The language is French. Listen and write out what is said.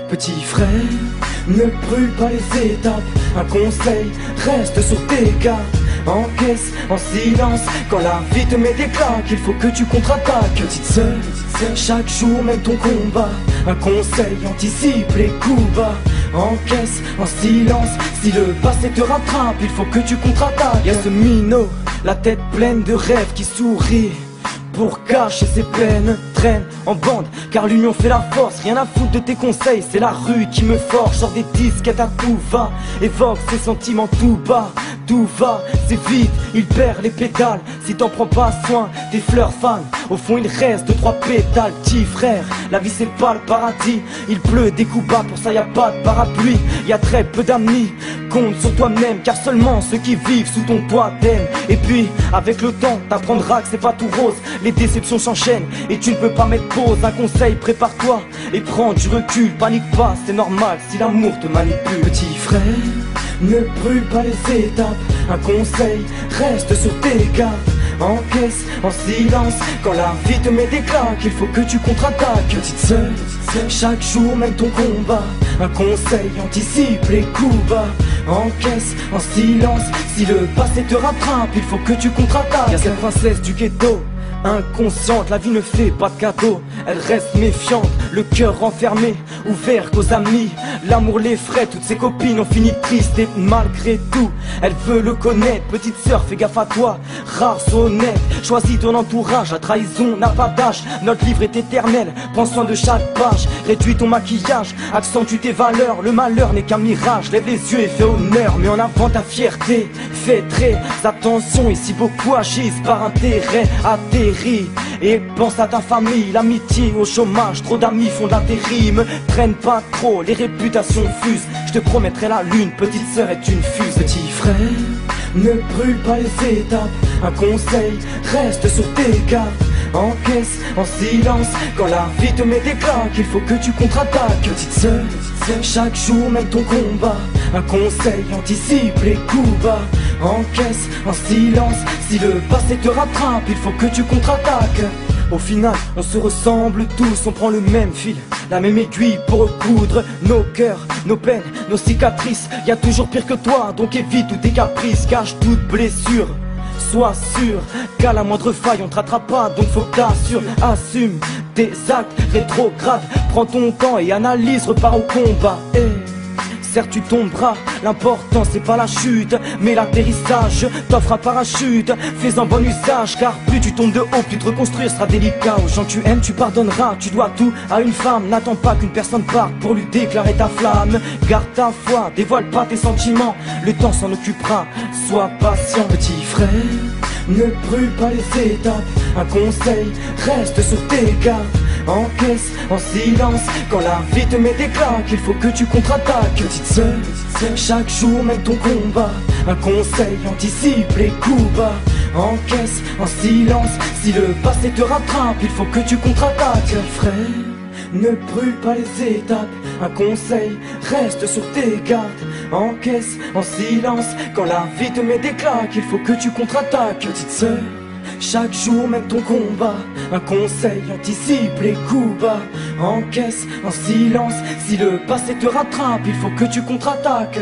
Petit frère, ne brûle pas les étapes. Un conseil, reste sur tes gardes. Encaisse en silence quand la vie te met des claques. Il faut que tu contre-attaques. Petite sœur, chaque jour mène ton combat. Un conseil, anticipe les coups bas. Encaisse en silence si le passé te rattrape. Il faut que tu contre-attaques. Y'a ce minot, la tête pleine de rêves qui sourit. Pour cacher ses peines, traîne en bande, car l'union fait la force. Rien à foutre de tes conseils, c'est la rue qui me forge. Sors des disquettes à tout va, évoque ses sentiments tout bas. Tout va, c'est vite, il perd les pétales. Si t'en prends pas soin, tes fleurs fanent. Au fond il reste 2-3 pétales. Petit frère, la vie c'est pas le paradis. Il pleut des coups bas, pour ça y a pas de parapluie. Y a très peu d'amis, compte sur toi-même. Car seulement ceux qui vivent sous ton toit t'aiment. Et puis, avec le temps, t'apprendras que c'est pas tout rose. Les déceptions s'enchaînent et tu ne peux pas mettre pause. Un conseil, prépare-toi et prends du recul. Panique pas, c'est normal si l'amour te manipule. Petit frère, ne brûle pas les étapes. Un conseil, reste sur tes gardes. Encaisse en silence quand la vie te met des claques. Il faut que tu contre-attaques. Petite sœur, chaque jour mène ton combat. Un conseil, anticipe les coups bas. Encaisse en silence si le passé te rattrape. Il faut que tu contre-attaques. Y'a cette princesse du ghetto, inconsciente, la vie ne fait pas de cadeaux. Elle reste méfiante, le cœur renfermé, ouvert qu'aux amis. L'amour l'effraie, toutes ses copines ont fini tristes. Et malgré tout, elle veut le connaître. Petite sœur, fais gaffe à toi, rare, sois honnête. Choisis ton entourage, la trahison n'a pas d'âge. Notre livre est éternel, prends soin de chaque page. Réduis ton maquillage, accentue tes valeurs. Le malheur n'est qu'un mirage, lève les yeux et fais honneur. Mets en avant ta fierté, fais très attention. Ici beaucoup agissent par intérêt. Atterris et pense à ta famille. L'amitié au chômage, trop d'amis font de l'intérim. Traîne pas trop, les réputations fusent. Je te promettrai la lune, petite sœur est une fuse. Petit frère, ne brûle pas les étapes. Un conseil, reste sur tes gardes. Encaisse en silence quand la vie te met des claques. Il faut que tu contre-attaques. Petite sœur, chaque jour mène ton combat. Un conseil, anticipe les coups bas. Encaisse en silence si le passé te rattrape. Il faut que tu contre-attaques. Au final, on se ressemble tous, on prend le même fil, la même aiguille pour recoudre nos cœurs, nos peines, nos cicatrices. Y a toujours pire que toi, donc évite tous tes caprices. Cache toute blessure, sois sûr qu'à la moindre faille on te rattrape pas. Donc faut que t'assures, assume tes actes rétrogrades. Prends ton temps et analyse, repars au combat. Certes tu tomberas, l'important c'est pas la chute mais l'atterrissage. T'offre un parachute, fais-en bon usage. Car plus tu tombes de haut, plus te reconstruire sera délicat. Aux gens que tu aimes tu pardonneras, tu dois tout à une femme. N'attends pas qu'une personne parte pour lui déclarer ta flamme. Garde ta foi, dévoile pas tes sentiments, le temps s'en occupera, sois patient. Petit frère, ne brûle pas les étapes. Un conseil, reste sur tes gardes. Encaisse en silence quand la vie te met des claques. Il faut que tu contre-attaques. Petite sœur, chaque jour mène ton combat. Un conseil, anticipe les coups bas. Encaisse en silence si le passé te rattrape. Il faut que tu contre-attaques. Frère, ne brûle pas les étapes. Un conseil, reste sur tes gardes. Encaisse en silence quand la vie te met des claques. Il faut que tu contre-attaques. Petite sœur, chaque jour mène ton combat. Un conseil, anticipe les coups bas. Encaisse en silence si le passé te rattrape. Il faut que tu contre-attaques.